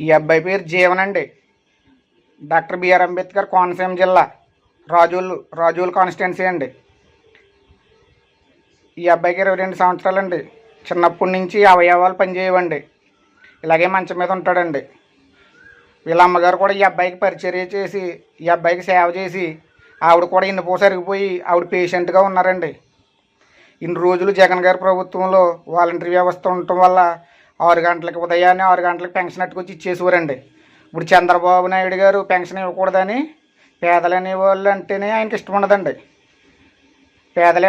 ఈ అబ్బాయి పేరు జీవన్ అండి. డాక్టర్ బిఆర్ అంబేద్కర్ కోనసీమ జిల్లా రాజోలు కాన్స్టిట్యున్సీ అండి. ఈ అబ్బాయికి 22 సంవత్సరాలండి. చిన్నప్పటి నుంచి అవయవాలు పనిచేయవండి. ఇలాగే మంచం మీద ఉంటాడండి. వీళ్ళ అమ్మగారు కూడా ఈ అబ్బాయికి పరిచర్య చేసి ఈ అబ్బాయికి సేవ చేసి ఆవిడ కూడా ఇన్ని పూస అరిగిపోయి ఆవిడ పేషెంట్గా ఉన్నారండి. ఇన్ని రోజులు జగన్ గారి ప్రభుత్వంలో వాలంటరీ వ్యవస్థ ఉండటం వల్ల 6 గంటలకి ఉదయాన్నే 6 గంటలకు పెన్షన్ అట్టుకొచ్చి ఇచ్చేసేవారండి. ఇప్పుడు చంద్రబాబు నాయుడు గారు పెన్షన్ ఇవ్వకూడదని పేదలు అనేవాళ్ళు అంటేనే ఆయనకి ఇష్టం ఉండదండి. పేదలు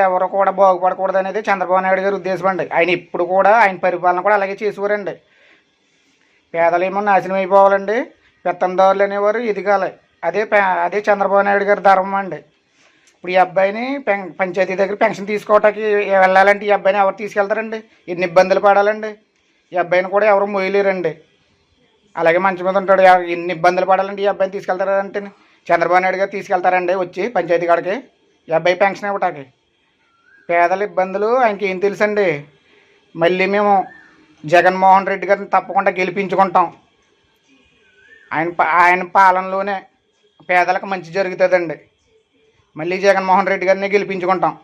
ఎవరు కూడా బాగుపడకూడదు అనేది చంద్రబాబు నాయుడు గారి ఉద్దేశం అండి. ఆయన ఇప్పుడు కూడా ఆయన పరిపాలన కూడా అలాగే చేసేవారండి. పేదలేమో నాశనం అయిపోవాలండి, పెత్తందారులు అనేవారు ఎదగాలి. అదే చంద్రబాబు నాయుడు గారి ధర్మం అండి. ఇప్పుడు ఈ అబ్బాయిని పంచాయతీ దగ్గర పెన్షన్ తీసుకోవటానికి వెళ్ళాలంటే ఈ అబ్బాయిని ఎవరు తీసుకెళ్తారండి? ఎన్ని ఇబ్బందులు పడాలండి. ఈ అబ్బాయిని కూడా ఎవరు మోయలేరండి. అలాగే మంచి మీద ఉంటాడు. ఎన్ని ఇబ్బందులు పడాలండి ఈ అబ్బాయిని తీసుకెళ్తారంటే చంద్రబాబు నాయుడు గారు తీసుకెళ్తారండి వచ్చి పంచాయతీ కాడికి ఈ అబ్బాయి పెన్షన్ ఇవ్వటానికి. పేదల ఇబ్బందులు ఆయనకి ఏం తెలుసండి. మళ్ళీ మేము జగన్మోహన్ రెడ్డి గారిని తప్పకుండా గెలిపించుకుంటాం. ఆయన పాలనలోనే పేదలకు మంచి జరుగుతుందండి. మళ్ళీ జగన్మోహన్ రెడ్డి గారిని గెలిపించుకుంటాం.